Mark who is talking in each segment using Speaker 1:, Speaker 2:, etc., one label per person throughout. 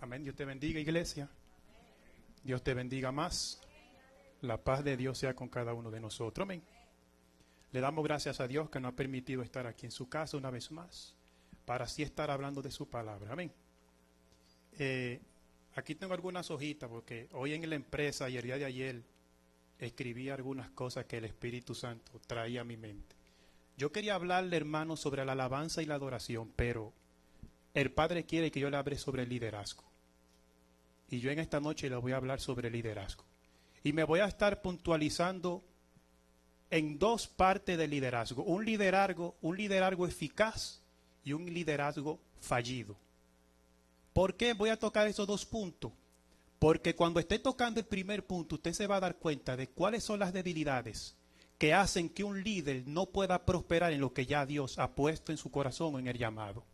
Speaker 1: Amén. Dios te bendiga, iglesia. Dios te bendiga más. La paz de Dios sea con cada uno de nosotros. Amén. Le damos gracias a Dios que nos ha permitido estar aquí en su casa una vez más, para así estar hablando de su palabra. Amén. Aquí tengo algunas hojitas porque hoy en la empresa y el día de ayer escribí algunas cosas que el Espíritu Santo traía a mi mente. Yo quería hablarle, hermano, sobre la alabanza y la adoración, pero el Padre quiere que yo le hable sobre el liderazgo. Y yo en esta noche le voy a hablar sobre el liderazgo. Y me voy a estar puntualizando en dos partes del liderazgo. Un liderazgo eficaz y un liderazgo fallido. ¿Por qué voy a tocar esos dos puntos? Porque cuando esté tocando el primer punto, usted se va a dar cuenta de cuáles son las debilidades que hacen que un líder no pueda prosperar en lo que ya Dios ha puesto en su corazón o en el llamado.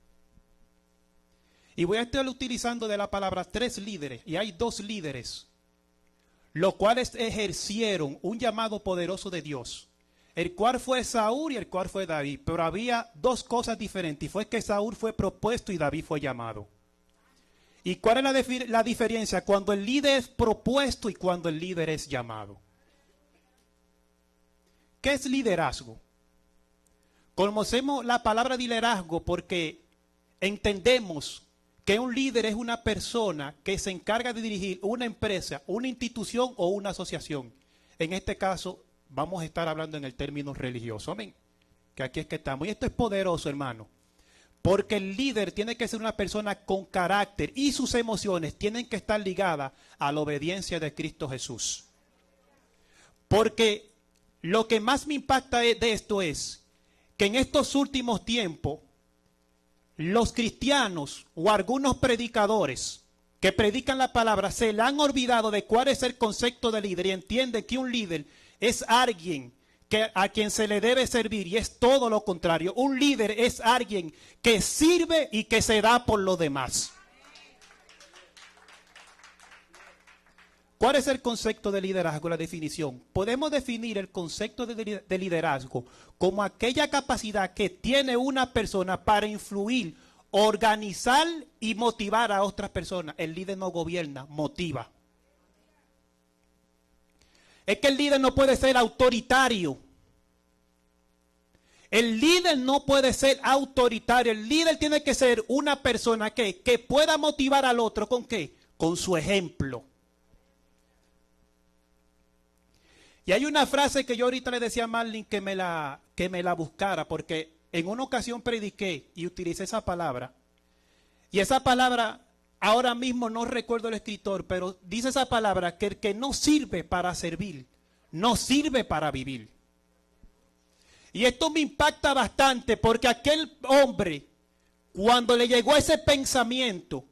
Speaker 1: Y voy a estar utilizando de la palabra 3 líderes, y hay 2 líderes, los cuales ejercieron un llamado poderoso de Dios, el cual fue Saúl y el cual fue David. Pero había 2 cosas diferentes, y fue que Saúl fue propuesto y David fue llamado. ¿Y cuál es la diferencia cuando el líder es propuesto y cuando el líder es llamado? ¿Qué es liderazgo? Conocemos la palabra liderazgo porque entendemos que un líder es una persona que se encarga de dirigir una empresa, una institución o una asociación. En este caso vamos a estar hablando en el término religioso. Amén. Que aquí es que estamos. Y esto es poderoso, hermano. Porque el líder tiene que ser una persona con carácter y sus emociones tienen que estar ligadas a la obediencia de Cristo Jesús. Porque lo que más me impacta de esto es que en estos últimos tiempos los cristianos o algunos predicadores que predican la palabra se le han olvidado de cuál es el concepto de líder y entienden que un líder es alguien a quien se le debe servir, y es todo lo contrario. Un líder es alguien que sirve y que se da por los demás. ¿Cuál es el concepto de liderazgo? La definición. Podemos definir el concepto de liderazgo como aquella capacidad que tiene una persona para influir, organizar y motivar a otras personas. El líder no gobierna, motiva. Es que el líder no puede ser autoritario. El líder no puede ser autoritario. El líder tiene que ser una persona que pueda motivar al otro. ¿Con qué? Con su ejemplo. Y hay una frase que yo ahorita le decía a Marlene que me la buscara, porque en una ocasión prediqué y utilicé esa palabra. Y esa palabra, ahora mismo no recuerdo el escritor, pero dice esa palabra que el que no sirve para servir, no sirve para vivir. Y esto me impacta bastante porque aquel hombre, cuando le llegó ese pensamiento,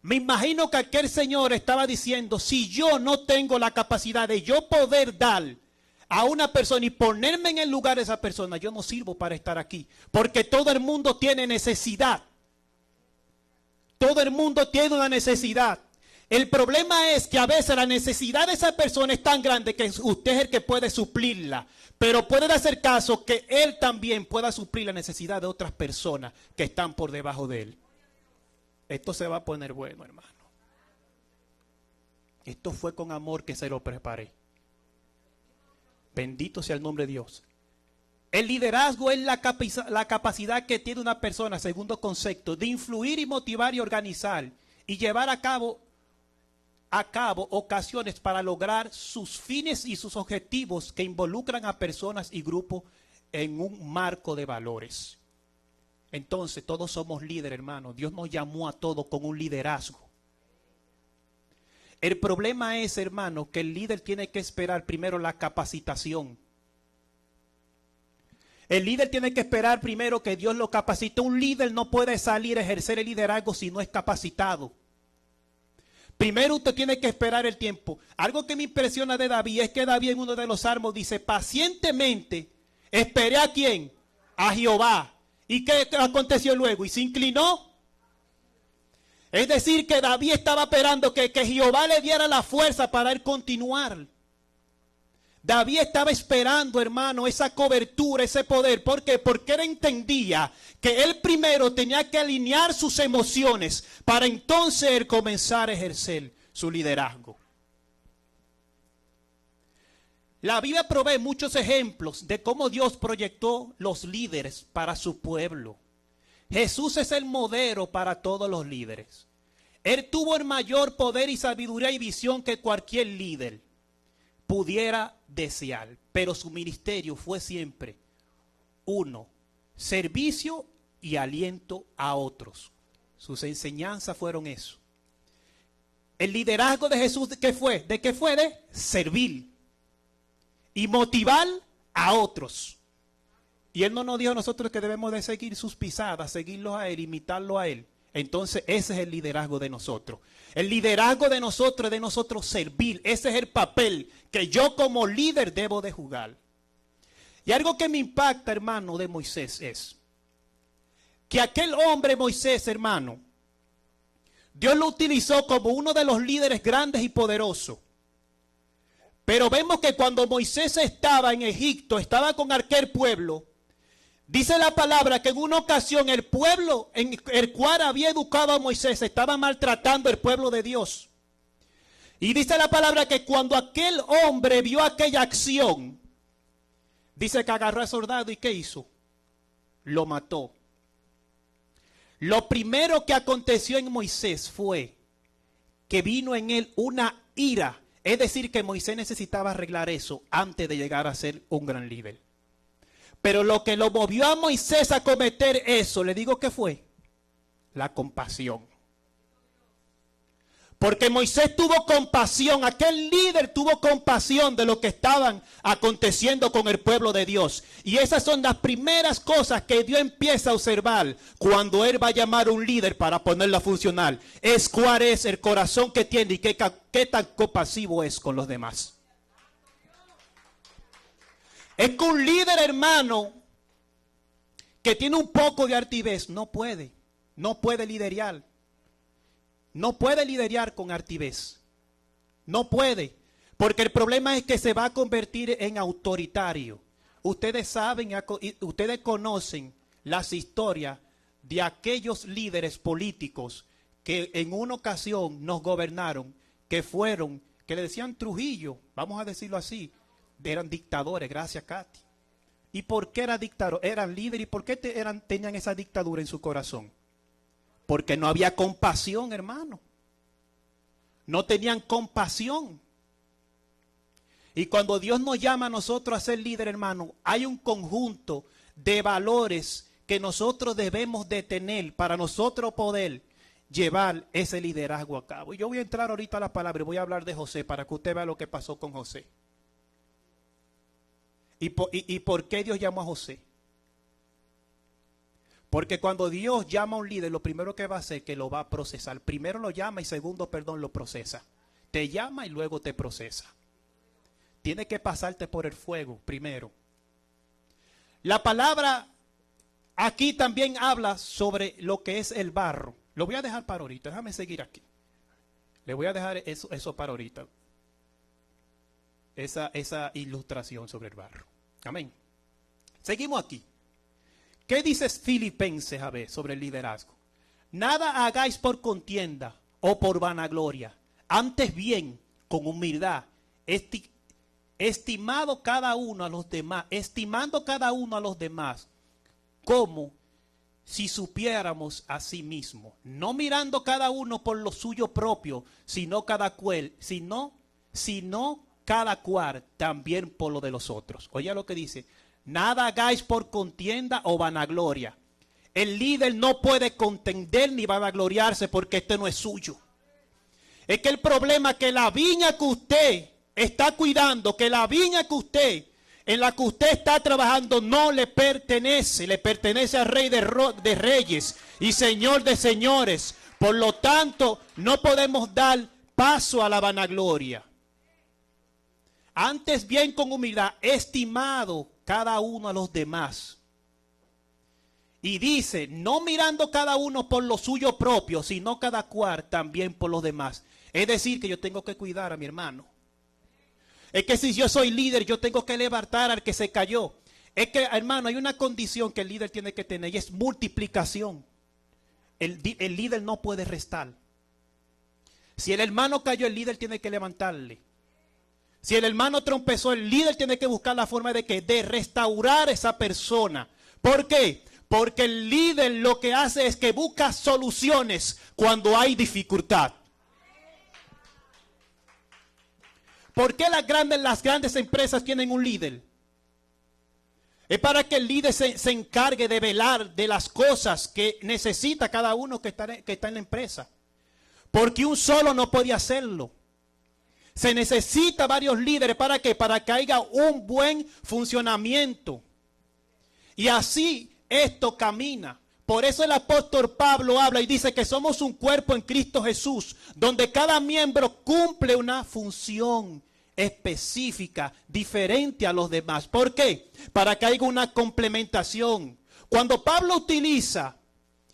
Speaker 1: me imagino que aquel señor estaba diciendo, si yo no tengo la capacidad de yo poder dar a una persona y ponerme en el lugar de esa persona, yo no sirvo para estar aquí. Porque todo el mundo tiene necesidad. Todo el mundo tiene una necesidad. El problema es que a veces la necesidad de esa persona es tan grande que usted es el que puede suplirla. Pero puede hacer caso que él también pueda suplir la necesidad de otras personas que están por debajo de él. Esto se va a poner bueno, hermano. Esto fue con amor que se lo preparé. Bendito sea el nombre de Dios. El liderazgo es la capacidad que tiene una persona, segundo concepto, de influir y motivar y organizar y llevar a cabo ocasiones para lograr sus fines y sus objetivos que involucran a personas y grupos en un marco de valores. Entonces todos somos líderes, hermano. Dios nos llamó a todos con un liderazgo. El problema es, hermano, que el líder tiene que esperar primero la capacitación. El líder tiene que esperar primero que Dios lo capacite. Un líder no puede salir a ejercer el liderazgo si no es capacitado. Primero usted tiene que esperar el tiempo. Algo que me impresiona de David es que David en uno de los salmos dice, pacientemente esperé ¿a quién? A Jehová. ¿Y qué aconteció luego? Y se inclinó. Es decir, que David estaba esperando que Jehová le diera la fuerza para él continuar. David estaba esperando, hermano, esa cobertura, ese poder. ¿Por qué? Porque él entendía que él primero tenía que alinear sus emociones para entonces él comenzar a ejercer su liderazgo. La Biblia provee muchos ejemplos de cómo Dios proyectó los líderes para su pueblo. Jesús es el modelo para todos los líderes. Él tuvo el mayor poder y sabiduría y visión que cualquier líder pudiera desear, pero su ministerio fue siempre uno, servicio y aliento a otros. Sus enseñanzas fueron eso. El liderazgo de Jesús, ¿qué fue? ¿De qué fue? De servir y motivar a otros. Y Él no nos dijo a nosotros que debemos de seguir sus pisadas, seguirlos a Él, imitarlo a Él. Entonces ese es el liderazgo de nosotros. El liderazgo de nosotros es de nosotros servir. Ese es el papel que yo como líder debo de jugar. Y algo que me impacta, hermano, de Moisés es que aquel hombre Moisés, hermano, Dios lo utilizó como uno de los líderes grandes y poderosos. Pero vemos que cuando Moisés estaba en Egipto, estaba con aquel pueblo, dice la palabra que en una ocasión el pueblo en el cual había educado a Moisés estaba maltratando al pueblo de Dios. Y dice la palabra que cuando aquel hombre vio aquella acción, dice que agarró al soldado y ¿qué hizo? Lo mató. Lo primero que aconteció en Moisés fue que vino en él una ira. Es decir, que Moisés necesitaba arreglar eso antes de llegar a ser un gran líder. Pero lo que lo movió a Moisés a cometer eso, le digo que fue la compasión. Porque Moisés tuvo compasión, aquel líder tuvo compasión de lo que estaban aconteciendo con el pueblo de Dios. Y esas son las primeras cosas que Dios empieza a observar cuando Él va a llamar a un líder para ponerlo a funcionar. Es cuál es el corazón que tiene y qué tan compasivo es con los demás. Es que un líder, hermano, que tiene un poco de altivez, no puede liderar. No puede liderar con altivez. No puede. Porque el problema es que se va a convertir en autoritario. Ustedes saben, ustedes conocen las historias de aquellos líderes políticos que en una ocasión nos gobernaron, que le decían Trujillo, vamos a decirlo así, eran dictadores, gracias Katy. ¿Y por qué eran dictadores? Eran líderes. ¿Y por qué tenían esa dictadura en su corazón? Porque no había compasión, hermano. No tenían compasión. Y cuando Dios nos llama a nosotros a ser líder, hermano, hay un conjunto de valores que nosotros debemos de tener para nosotros poder llevar ese liderazgo a cabo. Y yo voy a entrar ahorita a la palabra y voy a hablar de José para que usted vea lo que pasó con José. ¿Y por qué Dios llamó a José? Porque cuando Dios llama a un líder, lo primero que va a hacer es que lo va a procesar. Primero lo llama y segundo, lo procesa. Te llama y luego te procesa. Tiene que pasarte por el fuego primero. La palabra aquí también habla sobre lo que es el barro. Lo voy a dejar para ahorita. Déjame seguir aquí. Le voy a dejar eso para ahorita. Esa ilustración sobre el barro. Amén. Seguimos aquí. ¿Qué dice Filipenses a ver sobre el liderazgo? Nada hagáis por contienda o por vanagloria, antes bien con humildad, estimando cada uno a los demás como si supiéramos a sí mismos, no mirando cada uno por lo suyo propio, sino cada cual también por lo de los otros. Oye lo que dice. Nada hagáis por contienda o vanagloria. El líder no puede contender ni vanagloriarse porque este no es suyo. Es que el problema es que la viña que usted está cuidando, que la viña en la que usted está trabajando no le pertenece al Rey de Reyes y Señor de Señores. Por lo tanto, no podemos dar paso a la vanagloria. Antes bien con humildad, estimado cada uno a los demás. Y dice, no mirando cada uno por lo suyo propio, sino cada cual también por los demás. Es decir, que yo tengo que cuidar a mi hermano. Es que si yo soy líder, yo tengo que levantar al que se cayó. Es que, hermano, hay una condición que el líder tiene que tener y es multiplicación. El líder no puede restar. Si el hermano cayó, el líder tiene que levantarle. Si el hermano trompezó, el líder tiene que buscar la forma de restaurar a esa persona. ¿Por qué? Porque el líder lo que hace es que busca soluciones cuando hay dificultad. ¿Por qué las grandes empresas tienen un líder? Es para que el líder se encargue de velar de las cosas que necesita cada uno que está en la empresa. Porque un solo no puede hacerlo. Se necesita varios líderes. ¿Para qué? Para que haya un buen funcionamiento. Y así esto camina. Por eso el apóstol Pablo habla y dice que somos un cuerpo en Cristo Jesús, donde cada miembro cumple una función específica, diferente a los demás. ¿Por qué? Para que haya una complementación. Cuando Pablo utiliza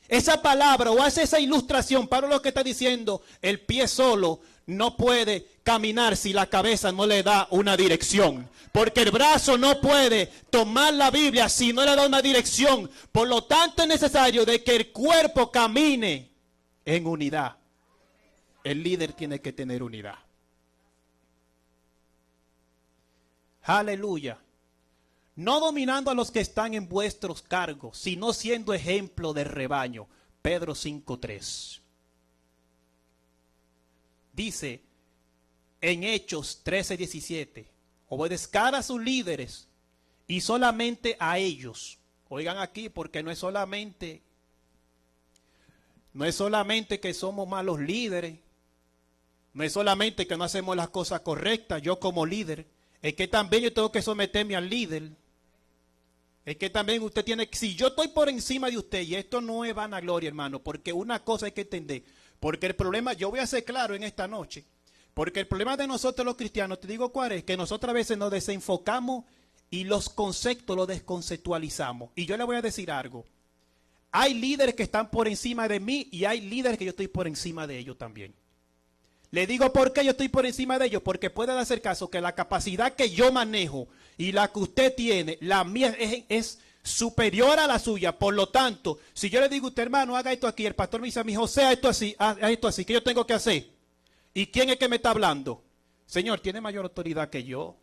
Speaker 1: esa palabra o hace esa ilustración, Pablo lo que está diciendo, el pie solo no puede caminar si la cabeza no le da una dirección. Porque el brazo no puede tomar la Biblia si no le da una dirección. Por lo tanto es necesario de que el cuerpo camine en unidad. El líder tiene que tener unidad. Aleluya. No dominando a los que están en vuestros cargos, sino siendo ejemplo de rebaño. Pedro 5:3. Dice en Hechos 13:17, obedezcan a sus líderes y solamente a ellos. Oigan aquí, porque no es solamente que somos malos líderes, no es solamente que no hacemos las cosas correctas, yo como líder, es que también yo tengo que someterme al líder. Es que también usted tiene, si yo estoy por encima de usted, y esto no es vanagloria, hermano, porque una cosa hay que entender, porque el problema, yo voy a ser claro en esta noche, porque el problema de nosotros los cristianos, te digo cuál es, que nosotros a veces nos desenfocamos y los conceptos los desconceptualizamos. Y yo le voy a decir algo, hay líderes que están por encima de mí y hay líderes que yo estoy por encima de ellos también. Le digo por qué yo estoy por encima de ellos, porque pueden hacer caso que la capacidad que yo manejo y la que usted tiene, la mía es superior a la suya. Por lo tanto, si yo le digo a usted, hermano, haga esto aquí, el pastor me dice a mi José, haz esto así, ¿qué yo tengo que hacer? ¿Y quién es que me está hablando? Señor, tiene mayor autoridad que yo.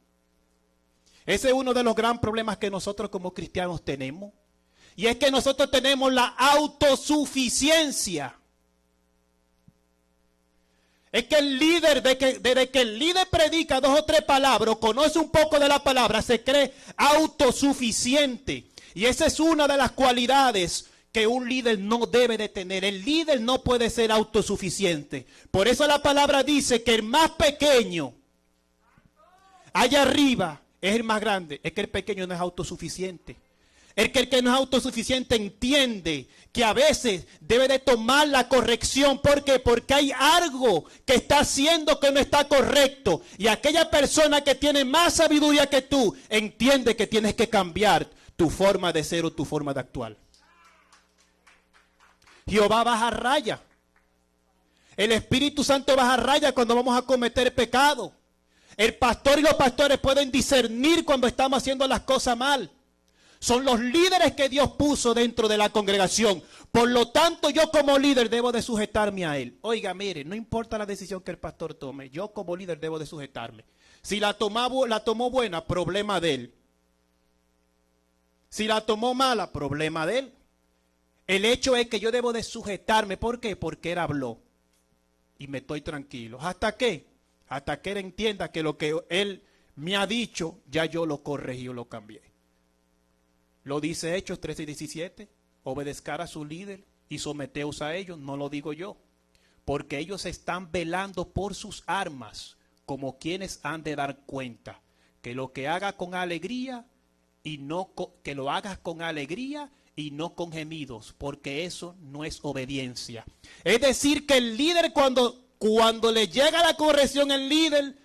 Speaker 1: Ese es uno de los grandes problemas que nosotros como cristianos tenemos. Y es que nosotros tenemos la autosuficiencia. Es que el líder, desde que el líder predica 2 o 3 palabras, conoce un poco de la palabra, se cree autosuficiente. Y esa es una de las cualidades que un líder no debe de tener. El líder no puede ser autosuficiente. Por eso la palabra dice que el más pequeño, allá arriba, es el más grande. Es que el pequeño no es autosuficiente. El que no es autosuficiente entiende que a veces debe de tomar la corrección. ¿Por qué? Porque hay algo que está haciendo que no está correcto. Y aquella persona que tiene más sabiduría que tú entiende que tienes que cambiar tu forma de ser o tu forma de actuar. Jehová baja raya. El Espíritu Santo baja raya cuando vamos a cometer pecado. El pastor y los pastores pueden discernir cuando estamos haciendo las cosas mal. Son los líderes que Dios puso dentro de la congregación. Por lo tanto, yo como líder debo de sujetarme a él. Oiga, mire, no importa la decisión que el pastor tome, yo como líder debo de sujetarme. Si la tomó buena, problema de él. Si la tomó mala, problema de él. El hecho es que yo debo de sujetarme. ¿Por qué? Porque él habló. Y me estoy tranquilo. ¿Hasta qué? Hasta que él entienda que lo que él me ha dicho, ya yo lo corregí o lo cambié. Lo dice Hechos 13:17. Obedezcar a su líder y someteos a ellos. No lo digo yo. Porque ellos están velando por sus armas, como quienes han de dar cuenta. Que lo que haga con alegría y no que lo hagas con alegría y no con gemidos, porque eso no es obediencia. Es decir, que el líder cuando le llega la corrección, el líder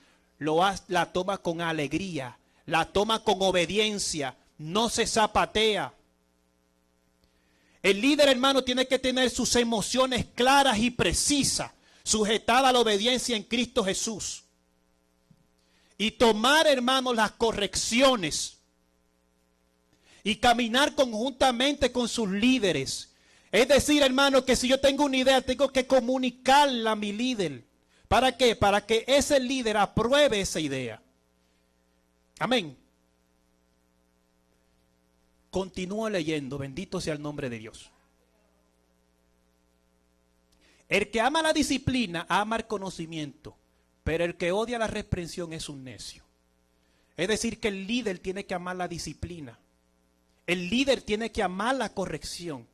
Speaker 1: la toma con alegría, la toma con obediencia, no se zapatea. El líder, hermano, tiene que tener sus emociones claras y precisas, sujetadas a la obediencia en Cristo Jesús. y tomar, hermanos, las correcciones y caminar conjuntamente con sus líderes. Es decir, hermano, que si yo tengo una idea, tengo que comunicarla a mi líder. ¿Para qué? Para que ese líder apruebe esa idea. Amén. Continúo leyendo, bendito sea el nombre de Dios. El que ama la disciplina, ama el conocimiento, pero el que odia la reprensión es un necio. Es decir, que el líder tiene que amar la disciplina. El líder tiene que amar la corrección.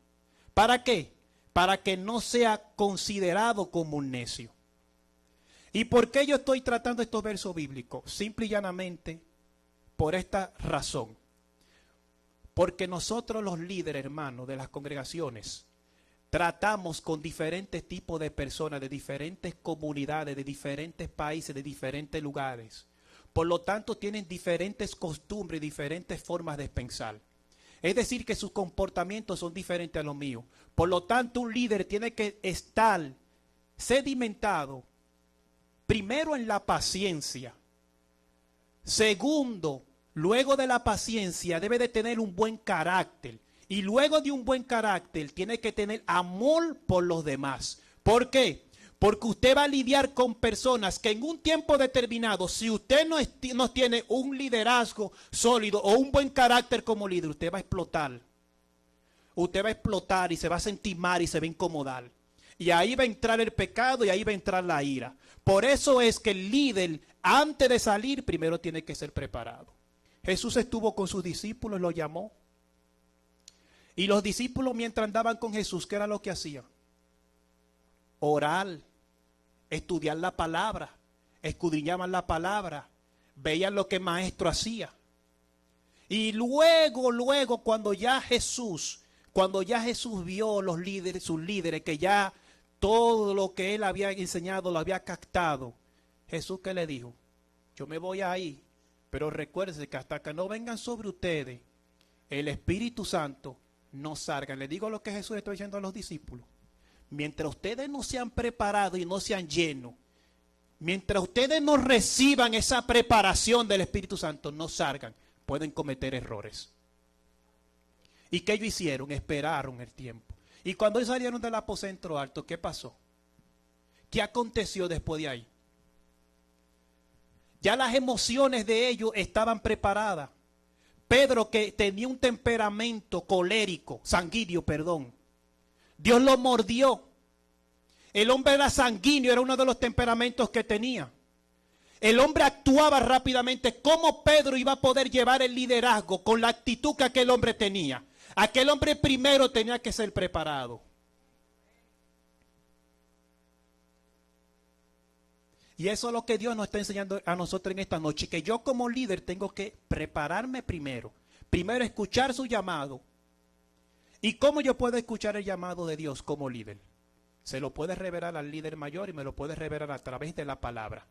Speaker 1: ¿Para qué? Para que no sea considerado como un necio. ¿Y por qué yo estoy tratando estos versos bíblicos? Simple y llanamente por esta razón. Porque nosotros los líderes, hermanos, de las congregaciones, tratamos con diferentes tipos de personas, de diferentes comunidades, de diferentes países, de diferentes lugares. Por lo tanto, tienen diferentes costumbres, diferentes formas de pensar. Es decir, que sus comportamientos son diferentes a los míos. Por lo tanto, un líder tiene que estar sedimentado, primero en la paciencia. Segundo, luego de la paciencia, debe de tener un buen carácter. Y luego de un buen carácter, tiene que tener amor por los demás. ¿Por qué? Porque usted va a lidiar con personas que en un tiempo determinado, si usted no tiene un liderazgo sólido o un buen carácter como líder, usted va a explotar. Usted va a explotar y se va a sentir mal y se va a incomodar. Y ahí va a entrar el pecado y ahí va a entrar la ira. Por eso es que el líder, antes de salir, primero tiene que ser preparado. Jesús estuvo con sus discípulos, los llamó. Y los discípulos, mientras andaban con Jesús, ¿qué era lo que hacían? Orar, estudiar la palabra, escudriñaban la palabra, veían lo que el maestro hacía. Y luego, cuando ya Jesús vio los líderes, sus líderes, que ya todo lo que él había enseñado lo había captado, Jesús, ¿qué le dijo? Yo me voy ahí, pero recuérdense que hasta que no vengan sobre ustedes el Espíritu Santo, no salgan. Le digo lo que Jesús está diciendo a los discípulos. Mientras ustedes no sean preparados y no sean llenos, mientras ustedes no reciban esa preparación del Espíritu Santo, no salgan, pueden cometer errores. ¿Y qué ellos hicieron? Esperaron el tiempo. Y cuando ellos salieron del aposento alto, ¿qué pasó? ¿Qué aconteció después de ahí? Ya las emociones de ellos estaban preparadas. Pedro, que tenía un temperamento colérico, sanguíneo, perdón, Dios lo mordió. El hombre era sanguíneo, era uno de los temperamentos que tenía. El hombre actuaba rápidamente. ¿Cómo Pedro iba a poder llevar el liderazgo con la actitud que aquel hombre tenía? Aquel hombre primero tenía que ser preparado. Y eso es lo que Dios nos está enseñando a nosotros en esta noche, que yo como líder tengo que prepararme primero. Primero escuchar su llamado. ¿Y cómo yo puedo escuchar el llamado de Dios como líder? Se lo puede revelar al líder mayor y me lo puede revelar a través de la palabra.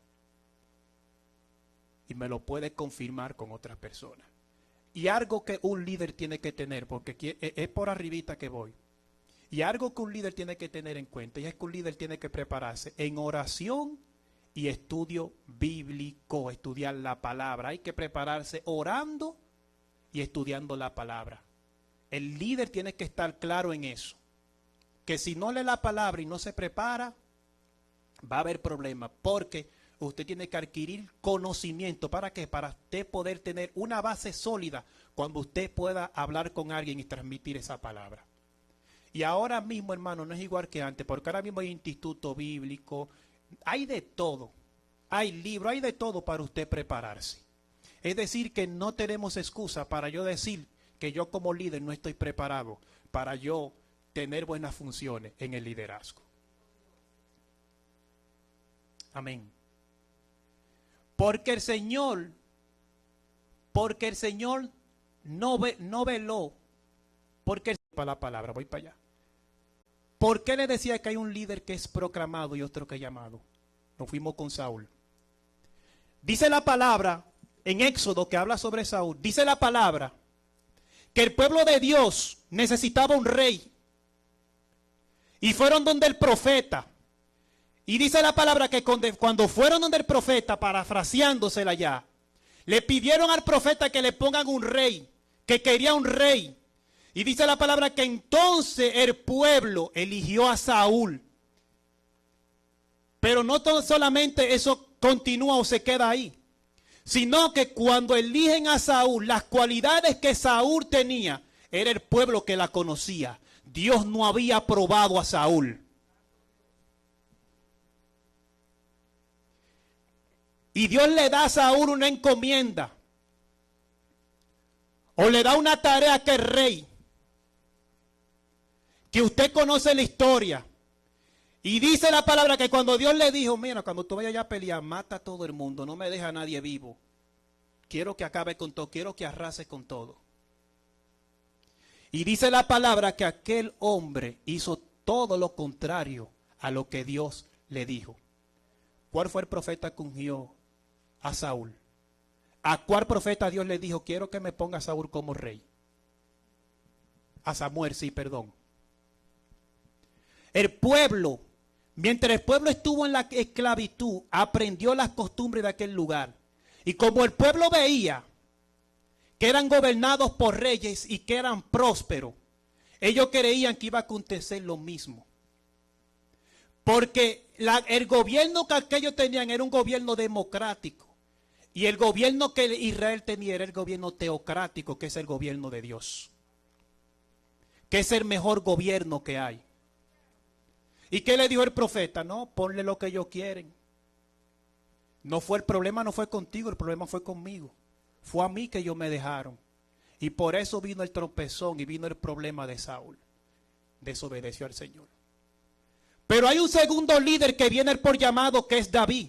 Speaker 1: Y me lo puede confirmar con otras personas. Y algo que un líder tiene que tener, porque es por arribita que voy. Y algo que un líder tiene que tener en cuenta, y es que un líder tiene que prepararse en oración y estudio bíblico, estudiar la palabra. Hay que prepararse orando y estudiando la palabra. El líder tiene que estar claro en eso. Que si no lee la palabra y no se prepara, va a haber problemas. Porque usted tiene que adquirir conocimiento. ¿Para qué? Para usted poder tener una base sólida cuando usted pueda hablar con alguien y transmitir esa palabra. Y ahora mismo, hermano, no es igual que antes. Porque ahora mismo hay instituto bíblico. Hay de todo. Hay libros, hay de todo para usted prepararse. Es decir, que no tenemos excusa para yo decir que yo como líder no estoy preparado para yo tener buenas funciones en el liderazgo. Amén. Porque el Señor no veló, porque para la palabra, voy para allá. ¿Por qué le decía que hay un líder que es proclamado y otro que es llamado? Nos fuimos con Saúl. Dice la palabra en Éxodo, que habla sobre Saúl, dice la palabra que el pueblo de Dios necesitaba un rey. Y fueron donde el profeta. Y dice la palabra que cuando fueron donde el profeta, parafraseándosela ya, le pidieron al profeta que le pongan un rey, que quería un rey. Y dice la palabra que entonces el pueblo eligió a Saúl. Pero no solamente eso continúa o se queda ahí, sino que cuando eligen a Saúl, las cualidades que Saúl tenía, era el pueblo que la conocía. Dios no había aprobado a Saúl. Y Dios le da a Saúl una encomienda. O le da una tarea que el rey. Que usted conoce la historia. Y dice la palabra que cuando Dios le dijo, mira, cuando tú vayas a pelear, mata a todo el mundo, no me deja a nadie vivo. Quiero que acabe con todo, quiero que arrase con todo. Y dice la palabra que aquel hombre hizo todo lo contrario a lo que Dios le dijo. ¿Cuál fue el profeta que ungió a Saúl? ¿A cuál profeta Dios le dijo, quiero que me ponga a Saúl como rey? A Samuel, sí, perdón. El pueblo, mientras el pueblo estuvo en la esclavitud, aprendió las costumbres de aquel lugar. Y como el pueblo veía que eran gobernados por reyes y que eran prósperos, ellos creían que iba a acontecer lo mismo. Porque el gobierno que aquellos tenían era un gobierno democrático. Y el gobierno que Israel tenía era el gobierno teocrático, que es el gobierno de Dios. Que es el mejor gobierno que hay. ¿Y qué le dijo el profeta? No, ponle lo que ellos quieren. No fue el problema, no fue contigo, el problema fue conmigo. Fue a mí que ellos me dejaron. Y por eso vino el tropezón y vino el problema de Saúl. Desobedeció al Señor. Pero hay un segundo líder que viene por llamado, que es David.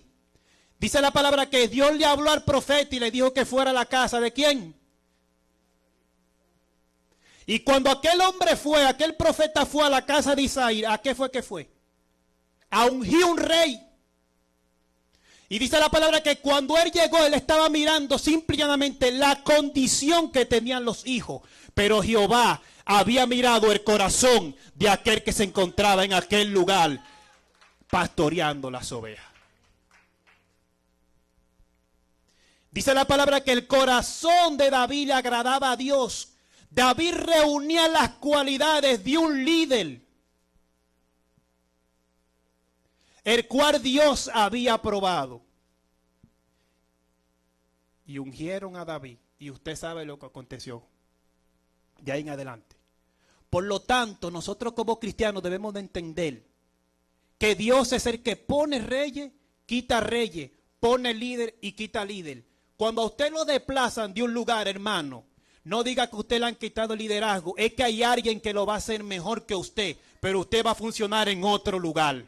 Speaker 1: Dice la palabra que Dios le habló al profeta y le dijo que fuera a la casa de ¿quién? Y cuando aquel hombre fue, aquel profeta fue a la casa de Isaí, ¿a qué fue que fue? A ungir un rey. Y dice la palabra que cuando él llegó, él estaba mirando simplemente la condición que tenían los hijos. Pero Jehová había mirado el corazón de aquel que se encontraba en aquel lugar pastoreando las ovejas. Dice la palabra que el corazón de David le agradaba a Dios. David reunía las cualidades de un líder, el cual Dios había aprobado. Y ungieron a David. Y usted sabe lo que aconteció de ahí en adelante. Por lo tanto, nosotros como cristianos debemos de entender que Dios es el que pone reyes, quita reyes, pone líder y quita líder. Cuando a usted lo desplazan de un lugar, hermano, no diga que usted le han quitado el liderazgo. Es que hay alguien que lo va a hacer mejor que usted, pero usted va a funcionar en otro lugar.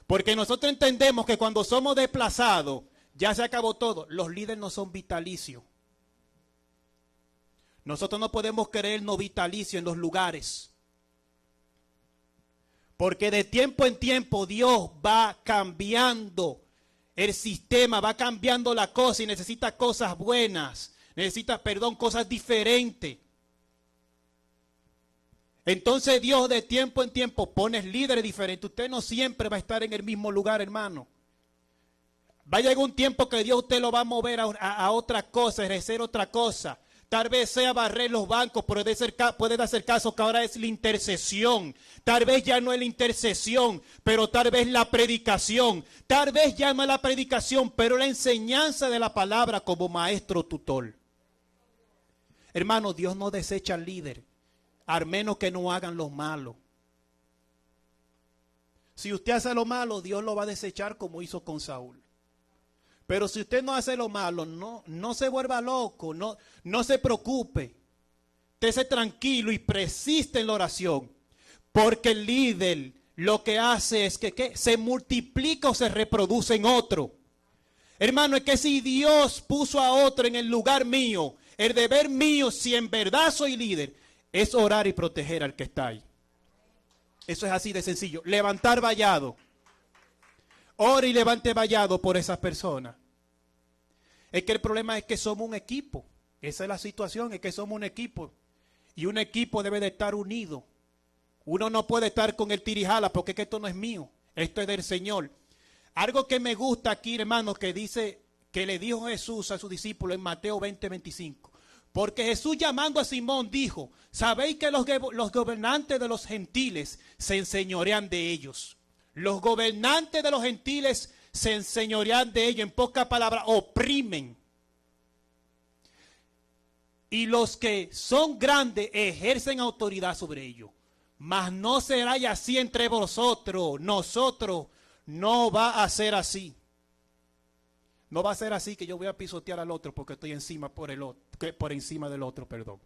Speaker 1: Porque nosotros entendemos que cuando somos desplazados, ya se acabó todo. Los líderes no son vitalicios. Nosotros no podemos creernos vitalicios en los lugares. Porque de tiempo en tiempo Dios va cambiando el sistema, va cambiando la cosa y necesita cosas buenas. Necesita, cosas diferentes. Entonces Dios de tiempo en tiempo pone líderes diferentes. Usted no siempre va a estar en el mismo lugar, hermano. Va a llegar un tiempo que Dios usted lo va a mover a otra cosa, ejercer otra cosa. Tal vez sea barrer los bancos, pero puede hacer caso que ahora es la intercesión. Tal vez ya no es la intercesión, pero tal vez la predicación. Tal vez ya no es la predicación, pero la enseñanza de la palabra como maestro tutor. Hermano, Dios no desecha al líder, al menos que no hagan lo malo. Si usted hace lo malo, Dios lo va a desechar como hizo con Saúl. Pero si usted no hace lo malo, no se vuelva loco, no se preocupe. Estése tranquilo y persiste en la oración. Porque el líder lo que hace es que se multiplica o se reproduce en otro. Hermano, es que si Dios puso a otro en el lugar mío, el deber mío, si en verdad soy líder, es orar y proteger al que está ahí. Eso es así de sencillo. Levantar vallado. Ore y levante vallado por esas personas. Es que el problema es que somos un equipo. Esa es la situación, es que somos un equipo. Y un equipo debe de estar unido. Uno no puede estar con el tirijala porque es que esto no es mío. Esto es del Señor. Algo que me gusta aquí, hermanos, que dice, que le dijo Jesús a sus discípulos en Mateo 20:25. Porque Jesús, llamando a Simón, dijo: sabéis que los gobernantes de los gentiles se enseñorean de ellos. Los gobernantes de los gentiles se enseñorean de ellos. En pocas palabras, oprimen. Y los que son grandes ejercen autoridad sobre ellos. Mas no será así entre vosotros. Nosotros no va a ser así. No va a ser así que yo voy a pisotear al otro porque estoy encima por encima del otro, perdón.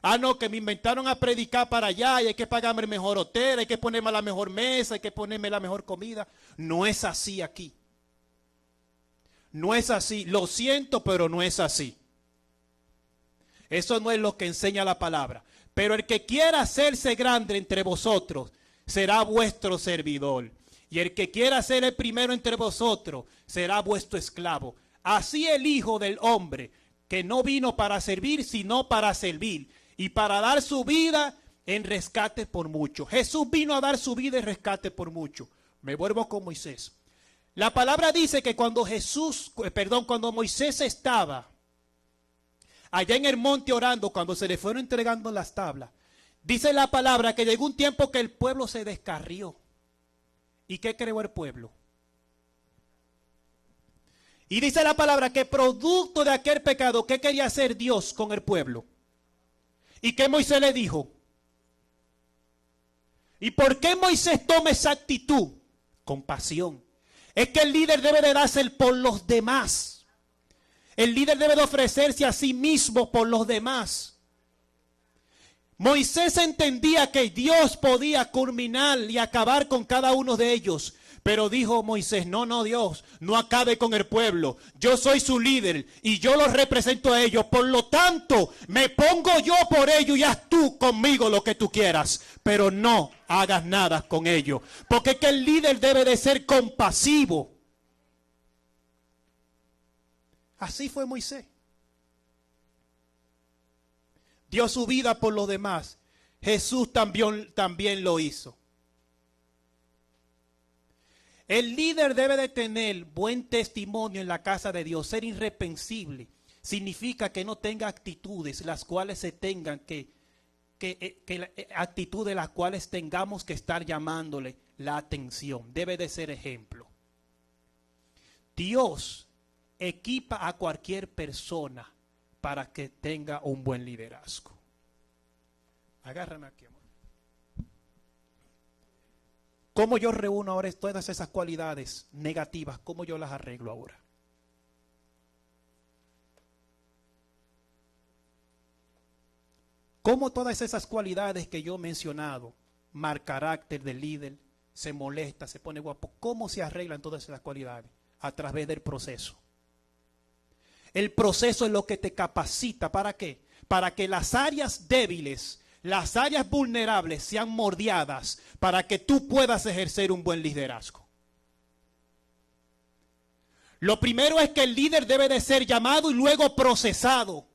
Speaker 1: Ah, no, que me inventaron a predicar para allá y hay que pagarme el mejor hotel, hay que ponerme la mejor mesa, hay que ponerme la mejor comida. No es así aquí. No es así. Lo siento, pero no es así. Eso no es lo que enseña la palabra. Pero el que quiera hacerse grande entre vosotros será vuestro servidor. Y el que quiera ser el primero entre vosotros será vuestro esclavo. Así el Hijo del Hombre, que no vino para servir, sino para servir. Y para dar su vida en rescate por mucho. Jesús vino a dar su vida en rescate por mucho. Me vuelvo con Moisés. La palabra dice que cuando Moisés estaba allá en el monte orando, cuando se le fueron entregando las tablas, dice la palabra que llegó un tiempo que el pueblo se descarrió. ¿Y qué creó el pueblo? Y dice la palabra que producto de aquel pecado, ¿qué quería hacer Dios con el pueblo? ¿Y qué Moisés le dijo? ¿Y por qué Moisés toma esa actitud? Compasión. Es que el líder debe de darse por los demás. El líder debe de ofrecerse a sí mismo por los demás. Moisés entendía que Dios podía culminar y acabar con cada uno de ellos. Pero dijo Moisés: no, Dios, no acabe con el pueblo. Yo soy su líder y yo los represento a ellos. Por lo tanto, me pongo yo por ellos y haz tú conmigo lo que tú quieras. Pero no hagas nada con ellos. Porque es que el líder debe de ser compasivo. Así fue Moisés. Dio su vida por los demás. Jesús también lo hizo. El líder debe de tener buen testimonio en la casa de Dios, ser irreprensible. Significa que no tenga actitudes las cuales se tengan actitudes las cuales tengamos que estar llamándole la atención. Debe de ser ejemplo. Dios equipa a cualquier persona para que tenga un buen liderazgo. Agárrame aquí, amor. ¿Cómo yo reúno ahora todas esas cualidades negativas? ¿Cómo yo las arreglo ahora? ¿Cómo todas esas cualidades que yo he mencionado, mal carácter del líder, se molesta, se pone guapo, cómo se arreglan todas esas cualidades? A través del proceso. El proceso es lo que te capacita. ¿Para qué? Para que las áreas débiles, las áreas vulnerables sean moldeadas para que tú puedas ejercer un buen liderazgo. Lo primero es que el líder debe de ser llamado y luego procesado.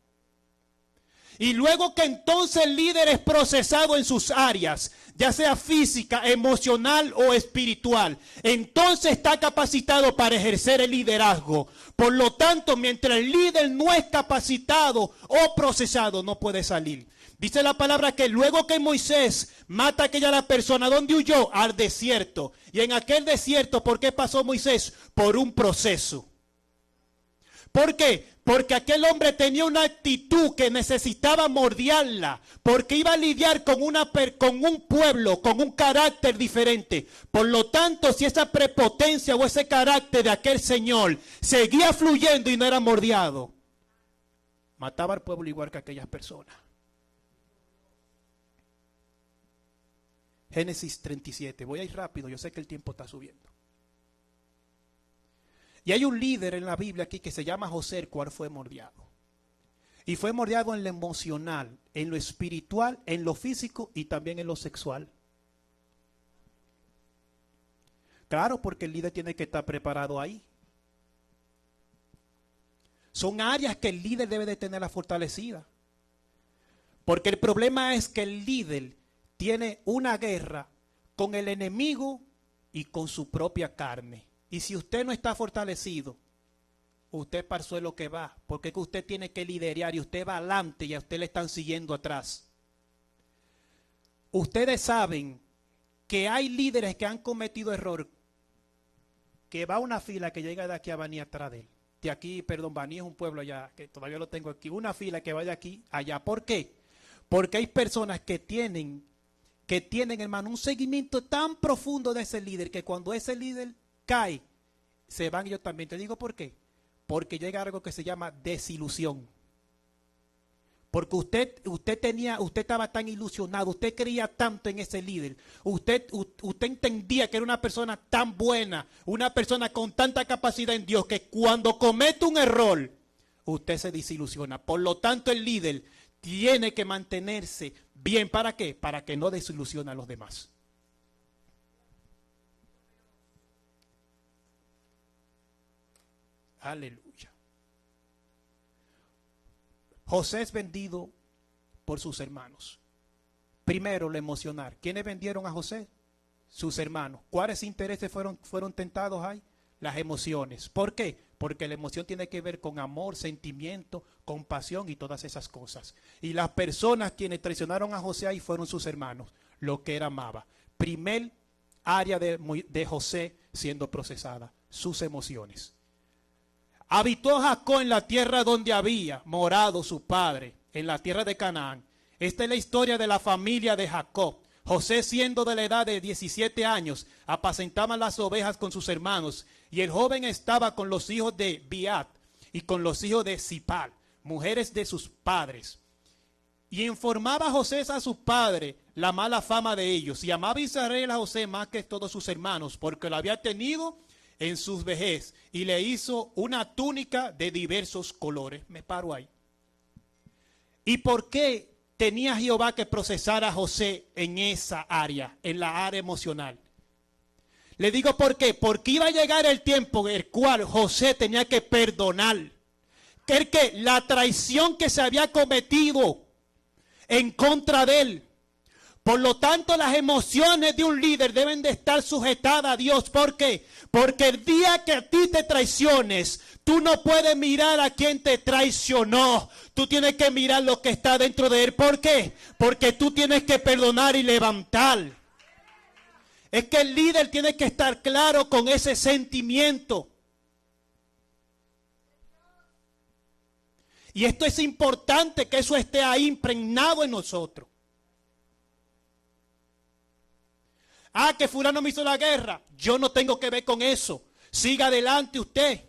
Speaker 1: Y luego que entonces el líder es procesado en sus áreas, ya sea física, emocional o espiritual, entonces está capacitado para ejercer el liderazgo. Por lo tanto, mientras el líder no es capacitado o procesado, no puede salir. Dice la palabra que luego que Moisés mata a aquella persona, ¿dónde huyó? Al desierto. Y en aquel desierto, ¿por qué pasó Moisés? Por un proceso. ¿Por qué? Porque aquel hombre tenía una actitud que necesitaba moldearla, porque iba a lidiar con un pueblo, con un carácter diferente. Por lo tanto, si esa prepotencia o ese carácter de aquel señor seguía fluyendo y no era moldeado, mataba al pueblo igual que aquellas personas. Génesis 37. Voy a ir rápido, yo sé que el tiempo está subiendo. Y hay un líder en la Biblia aquí que se llama José, el cual fue moldeado. Y fue moldeado en lo emocional, en lo espiritual, en lo físico y también en lo sexual. Claro, porque el líder tiene que estar preparado ahí. Son áreas que el líder debe de tenerla fortalecida. Porque el problema es que el líder tiene una guerra con el enemigo y con su propia carne. Y si usted no está fortalecido, usted para el suelo que va, porque es que usted tiene que liderar y usted va adelante y a usted le están siguiendo atrás. Ustedes saben que hay líderes que han cometido error, que va una fila que llega de aquí a Baní atrás de él. De aquí, perdón, Baní es un pueblo allá, que todavía lo tengo aquí, una fila que vaya aquí, allá. ¿Por qué? Porque hay personas que tienen, hermano, un seguimiento tan profundo de ese líder, que cuando ese líder cae, se van ellos también. Te digo por qué. Porque llega algo que se llama desilusión. Porque usted estaba tan ilusionado, usted creía tanto en ese líder, usted entendía que era una persona tan buena, una persona con tanta capacidad en Dios, que cuando comete un error, usted se desilusiona. Por lo tanto, el líder tiene que mantenerse bien. ¿Para qué? Para que no desilusione a los demás. Aleluya. José es vendido por sus hermanos. Primero, lo emocional. ¿Quiénes vendieron a José? Sus hermanos. ¿Cuáles intereses fueron tentados ahí? Las emociones. ¿Por qué? Porque la emoción tiene que ver con amor, sentimiento, compasión y todas esas cosas. Y las personas quienes traicionaron a José ahí fueron sus hermanos, lo que él amaba. Primer área de José siendo procesada, sus emociones. Habitó Jacob en la tierra donde había morado su padre, en la tierra de Canaán. Esta es la historia de la familia de Jacob. José, siendo de la edad de 17 años, apacentaba las ovejas con sus hermanos, y el joven estaba con los hijos de Biat y con los hijos de Zipal, mujeres de sus padres. Y informaba José a su padre la mala fama de ellos, y amaba Israel a José más que todos sus hermanos, porque lo había tenido en sus vejez, y le hizo una túnica de diversos colores. Me paro ahí. ¿Y por qué tenía Jehová que procesar a José en esa área, en la área emocional? Le digo por qué. Porque iba a llegar el tiempo en el cual José tenía que perdonar. Que la traición que se había cometido en contra de él. Por lo tanto, las emociones de un líder deben de estar sujetadas a Dios. ¿Por qué? Porque el día que a ti te traiciones, tú no puedes mirar a quien te traicionó. Tú tienes que mirar lo que está dentro de él. ¿Por qué? Porque tú tienes que perdonar y levantar. Es que el líder tiene que estar claro con ese sentimiento. Y esto es importante, que eso esté ahí impregnado en nosotros. Ah, que fulano me hizo la guerra. Yo no tengo que ver con eso. Siga adelante usted.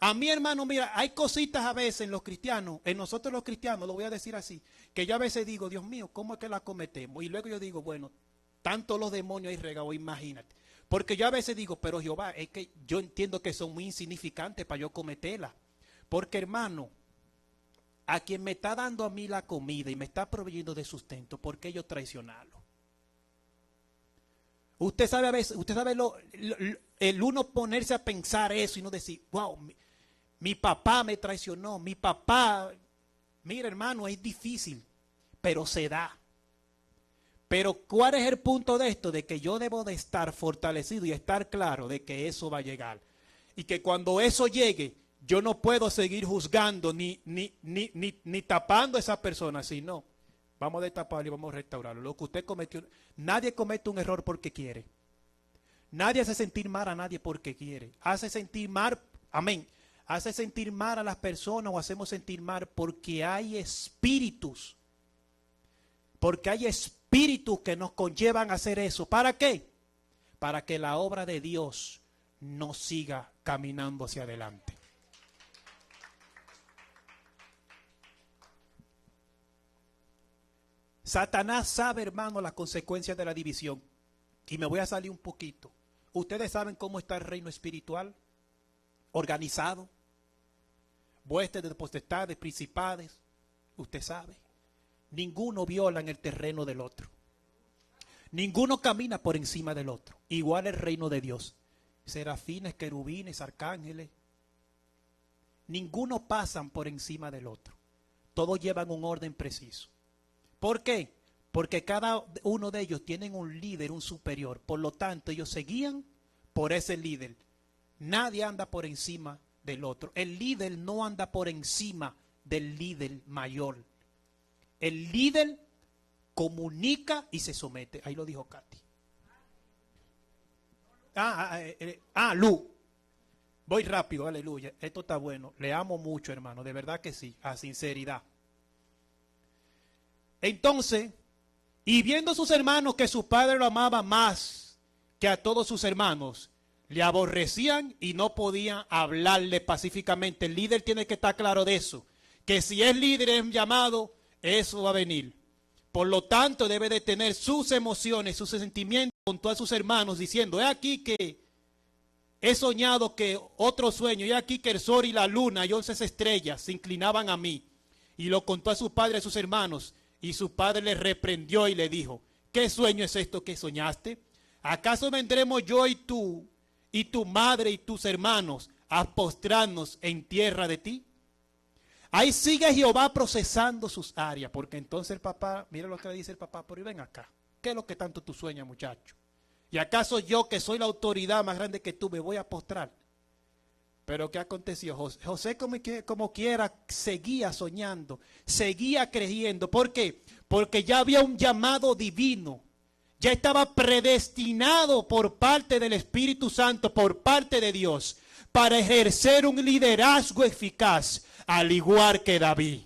Speaker 1: A mi hermano, mira, hay cositas a veces en los cristianos, en nosotros los cristianos, lo voy a decir así, que yo a veces digo, Dios mío, ¿cómo es que la cometemos? Y luego yo digo, bueno, tanto los demonios ahí regados, imagínate. Porque yo a veces digo, pero Jehová, es que yo entiendo que son muy insignificantes para yo cometerla. Porque hermano, a quien me está dando a mí la comida y me está proveyendo de sustento, ¿por qué yo traicionarlo? Usted sabe a veces, el uno ponerse a pensar eso y no decir, wow, mi papá me traicionó, mi papá, mira hermano, es difícil, pero se da. Pero ¿cuál es el punto de esto? De que yo debo de estar fortalecido y estar claro de que eso va a llegar. Y que cuando eso llegue, yo no puedo seguir juzgando ni tapando a esa persona, sino vamos a destaparlo y vamos a restaurarlo. Lo que usted cometió, nadie comete un error porque quiere. Nadie hace sentir mal a nadie porque quiere. Hace sentir mal, amén, hace sentir mal a las personas o hacemos sentir mal porque hay espíritus. Porque hay espíritus que nos conllevan a hacer eso. ¿Para qué? Para que la obra de Dios no siga caminando hacia adelante. Satanás sabe, hermano, las consecuencias de la división. Y me voy a salir un poquito. Ustedes saben cómo está el reino espiritual organizado. Huestes de potestades, principales. Usted sabe. Ninguno viola en el terreno del otro. Ninguno camina por encima del otro. Igual el reino de Dios. Serafines, querubines, arcángeles. Ninguno pasan por encima del otro. Todos llevan un orden preciso. ¿Por qué? porque cada uno de ellos tienen un líder, un superior. Por lo tanto, ellos se guían por ese líder. Nadie anda por encima del otro. El líder no anda por encima del líder mayor. El líder comunica y se somete. Ahí lo dijo Katy. Lu. Voy rápido, aleluya. Esto está bueno. Le amo mucho, hermano. De verdad que sí. A sinceridad. Entonces, y viendo sus hermanos que su padre lo amaba más que a todos sus hermanos, le aborrecían y no podían hablarle pacíficamente. El líder tiene que estar claro de eso. Que si es líder, es llamado, eso va a venir. Por lo tanto, debe de tener sus emociones, sus sentimientos con todos sus hermanos, diciendo, he aquí que he soñado que otro sueño, he aquí que el sol y la luna y 11 estrellas se inclinaban a mí. Y lo contó a su padre y a sus hermanos, y su padre le reprendió y le dijo, ¿qué sueño es esto que soñaste? ¿Acaso vendremos yo y tu madre y tus hermanos a postrarnos en tierra de ti? Ahí sigue Jehová procesando sus áreas, porque entonces el papá, mira lo que le dice el papá, pero ven acá, ¿qué es lo que tanto tú sueñas, muchacho? ¿Y acaso yo, que soy la autoridad más grande que tú, me voy a postrar? Pero ¿qué aconteció? José como quiera seguía soñando, seguía creyendo. ¿Por qué? Porque ya había un llamado divino. Ya estaba predestinado por parte del Espíritu Santo, por parte de Dios, para ejercer un liderazgo eficaz, al igual que David.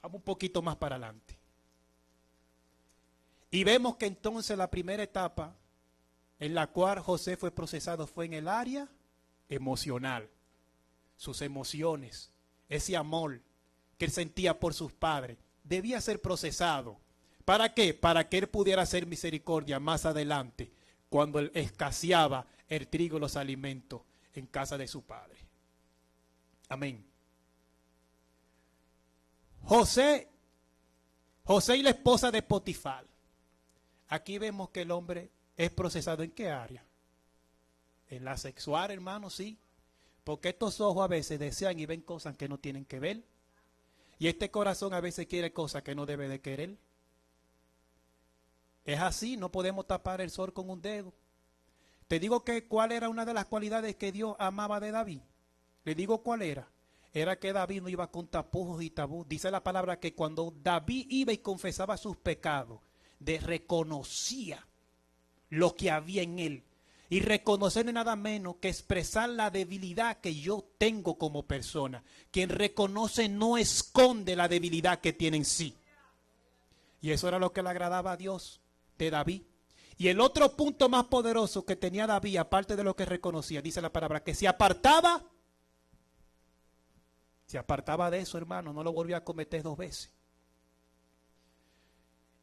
Speaker 1: Vamos un poquito más para adelante. Y vemos que entonces la primera etapa en la cual José fue procesado fue en el área emocional. Sus emociones, ese amor que él sentía por sus padres, debía ser procesado. ¿Para qué? Para que él pudiera hacer misericordia más adelante, cuando él escaseaba el trigo y los alimentos en casa de su padre. Amén. José y la esposa de Potifar. Aquí vemos que el hombre es procesado ¿en qué área? En la sexual, hermano, sí. Porque estos ojos a veces desean y ven cosas que no tienen que ver. Y este corazón a veces quiere cosas que no debe de querer. Es así, no podemos tapar el sol con un dedo. Te digo que cuál era una de las cualidades que Dios amaba de David. Le digo cuál era. Era que David no iba con tapujos y tabú. Dice la palabra que cuando David iba y confesaba sus pecados, reconocía lo que había en él. Y reconocer no es nada menos que expresar la debilidad que yo tengo como persona. Quien reconoce no esconde la debilidad que tiene en sí. Y eso era lo que le agradaba a Dios de David. Y el otro punto más poderoso que tenía David, aparte de lo que reconocía, dice la palabra, que se apartaba de eso, hermano, no lo volvió a cometer 2 veces.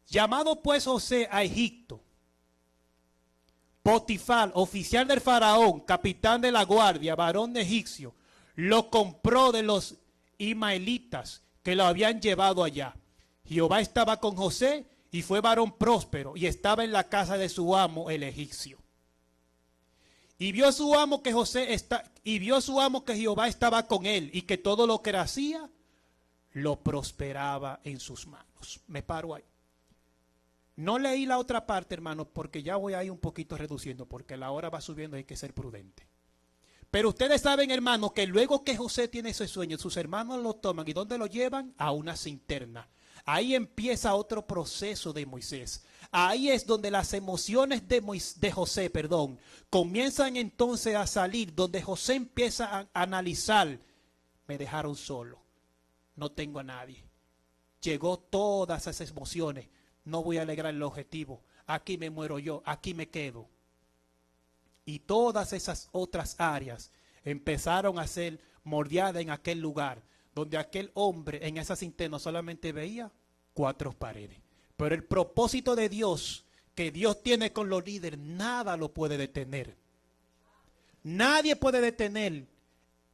Speaker 1: Llamado pues José a Egipto, Potifar, oficial del faraón, capitán de la guardia, varón egipcio, lo compró de los ismaelitas que lo habían llevado allá. Jehová estaba con José y fue varón próspero y estaba en la casa de su amo el egipcio. Y vio su amo que Jehová estaba con él y que todo lo que hacía lo prosperaba en sus manos. Me paro ahí. No leí la otra parte, hermano, porque ya voy ahí un poquito reduciendo, porque la hora va subiendo y hay que ser prudente. Pero ustedes saben, hermano, que luego que José tiene ese sueño, sus hermanos lo toman. ¿Y dónde lo llevan? A una cisterna. Ahí empieza otro proceso de Moisés. Ahí es donde las emociones de José, comienzan entonces a salir, donde José empieza a analizar. Me dejaron solo, no tengo a nadie. Llegó todas esas emociones. No voy a lograr el objetivo. Aquí me muero yo, aquí me quedo. Y todas esas otras áreas empezaron a ser moldeadas en aquel lugar, donde aquel hombre en esa cisterna solamente veía 4 paredes. Pero el propósito de Dios, que Dios tiene con los líderes, nada lo puede detener. Nadie puede detener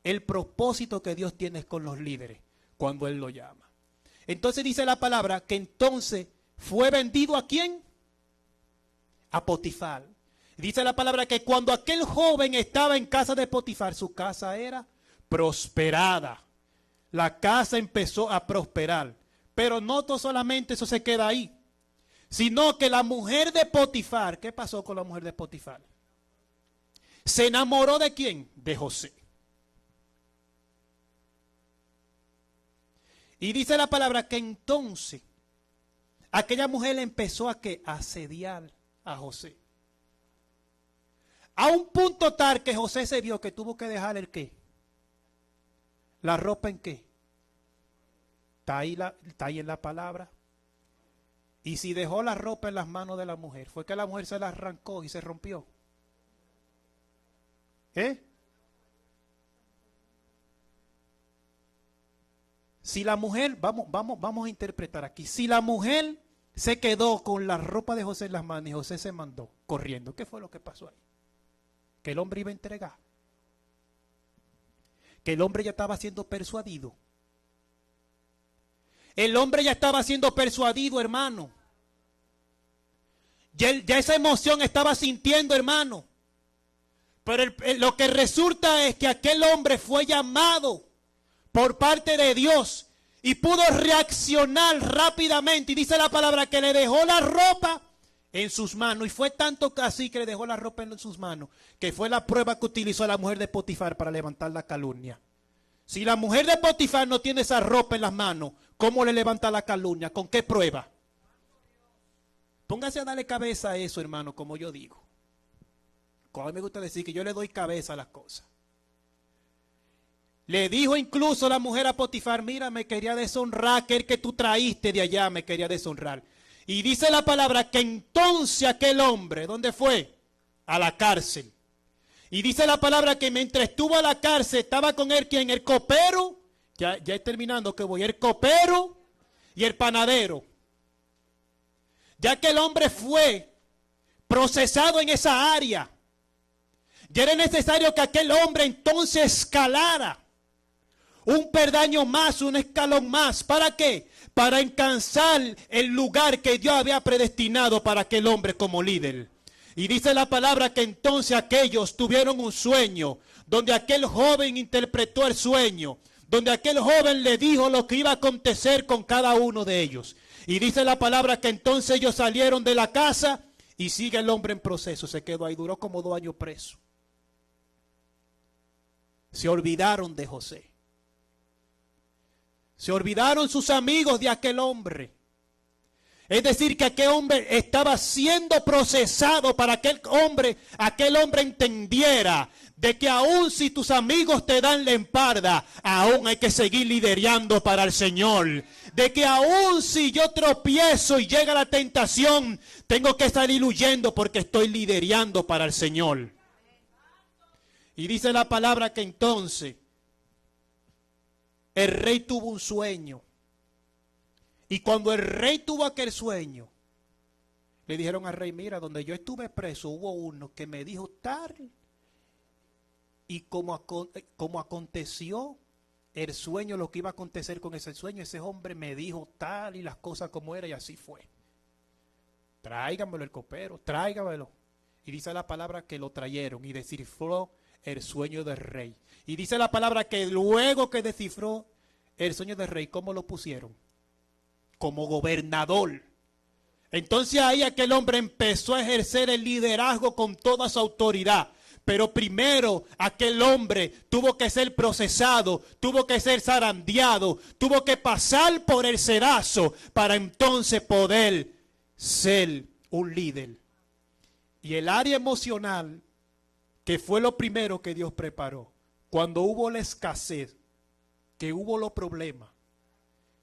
Speaker 1: el propósito que Dios tiene con los líderes cuando Él lo llama. Entonces dice la palabra que entonces fue vendido ¿a quién? A Potifar. Dice la palabra que cuando aquel joven estaba en casa de Potifar, su casa era prosperada. la casa empezó a prosperar. Pero no solamente eso se queda ahí, sino que la mujer de Potifar, ¿qué pasó con la mujer de Potifar? ¿Se enamoró de quién? De José. Y dice la palabra que entonces aquella mujer empezó a asediar a José. A un punto tal que José se vio que tuvo que dejar el qué. ¿La ropa en qué? Está ahí en la palabra. Y si dejó la ropa en las manos de la mujer, fue que la mujer se la arrancó y se rompió. Si la mujer, vamos a interpretar aquí, si la mujer se quedó con la ropa de José en las manos y José se mandó corriendo, ¿qué fue lo que pasó ahí? Que el hombre iba a entregar. Que el hombre ya estaba siendo persuadido. El hombre ya estaba siendo persuadido, hermano. Ya esa emoción estaba sintiendo, hermano. Pero lo que resulta es que aquel hombre fue llamado por parte de Dios y pudo reaccionar rápidamente. Y dice la palabra que le dejó la ropa en sus manos. Y fue tanto así que le dejó la ropa en sus manos, que fue la prueba que utilizó la mujer de Potifar para levantar la calumnia. Si la mujer de Potifar no tiene esa ropa en las manos, ¿cómo le levanta la calumnia? ¿Con qué prueba? Póngase a darle cabeza a eso, hermano, como yo digo. Como a mí me gusta decir que yo le doy cabeza a las cosas. Le dijo incluso la mujer a Potifar, mira, me quería deshonrar, que el que tú traíste de allá me quería deshonrar. Y dice la palabra que entonces aquel hombre, ¿dónde fue? A la cárcel. Y dice la palabra que mientras estuvo a la cárcel, estaba con él, ¿quién? El copero, ya terminando que voy, el copero y el panadero. Ya que el hombre fue procesado en esa área, ya era necesario que aquel hombre entonces escalara un peldaño más, un escalón más. ¿Para qué? Para alcanzar el lugar que Dios había predestinado para aquel hombre como líder. Y dice la palabra que entonces aquellos tuvieron un sueño, donde aquel joven interpretó el sueño, donde aquel joven le dijo lo que iba a acontecer con cada uno de ellos. Y dice la palabra que entonces ellos salieron de la casa y sigue el hombre en proceso. Se quedó ahí, duró como 2 años preso. Se olvidaron de José. Se olvidaron sus amigos de aquel hombre. Es decir, que aquel hombre estaba siendo procesado para que aquel hombre entendiera de que aún si tus amigos te dan la espalda, aún hay que seguir liderando para el Señor. De que aún si yo tropiezo y llega la tentación, tengo que salir huyendo porque estoy liderando para el Señor. Y dice la palabra que entonces el rey tuvo un sueño. Y cuando el rey tuvo aquel sueño, le dijeron al rey, mira, donde yo estuve preso hubo uno que me dijo tal. Y como aconteció el sueño, lo que iba a acontecer con ese sueño, ese hombre me dijo tal y las cosas como era y así fue. Tráigamelo el copero, tráigamelo. Y dice la palabra que lo trajeron y descifró el sueño del rey. Y dice la palabra que luego que descifró el sueño del rey, ¿cómo lo pusieron? Como gobernador. Entonces ahí aquel hombre empezó a ejercer el liderazgo con toda su autoridad. Pero primero aquel hombre tuvo que ser procesado, tuvo que ser zarandeado, tuvo que pasar por el cedazo para entonces poder ser un líder. Y el área emocional, que fue lo primero que Dios preparó, cuando hubo la escasez, que hubo los problemas,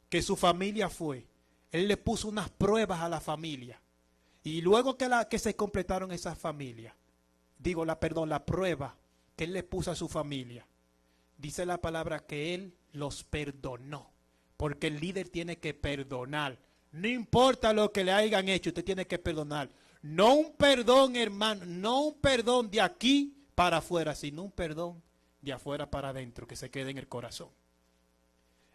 Speaker 1: que su familia fue, Él le puso unas pruebas a la familia. Y luego que se completaron esas familias, la prueba que Él le puso a su familia, dice la palabra que Él los perdonó. Porque el líder tiene que perdonar. No importa lo que le hayan hecho, usted tiene que perdonar. No un perdón, hermano, no un perdón de aquí para afuera, sino un perdón de afuera para adentro, que se quede en el corazón.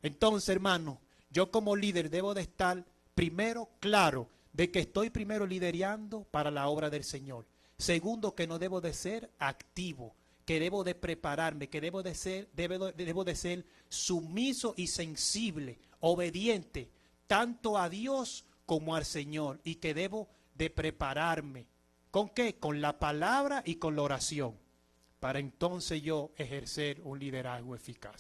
Speaker 1: Entonces, hermano, yo como líder debo de estar primero claro de que estoy primero liderando para la obra del Señor. Segundo, que no debo de ser activo, que debo de prepararme, que debo de ser sumiso y sensible, obediente, tanto a Dios como al Señor, y que debo de prepararme. ¿Con qué? Con la palabra y con la oración, para entonces yo ejercer un liderazgo eficaz.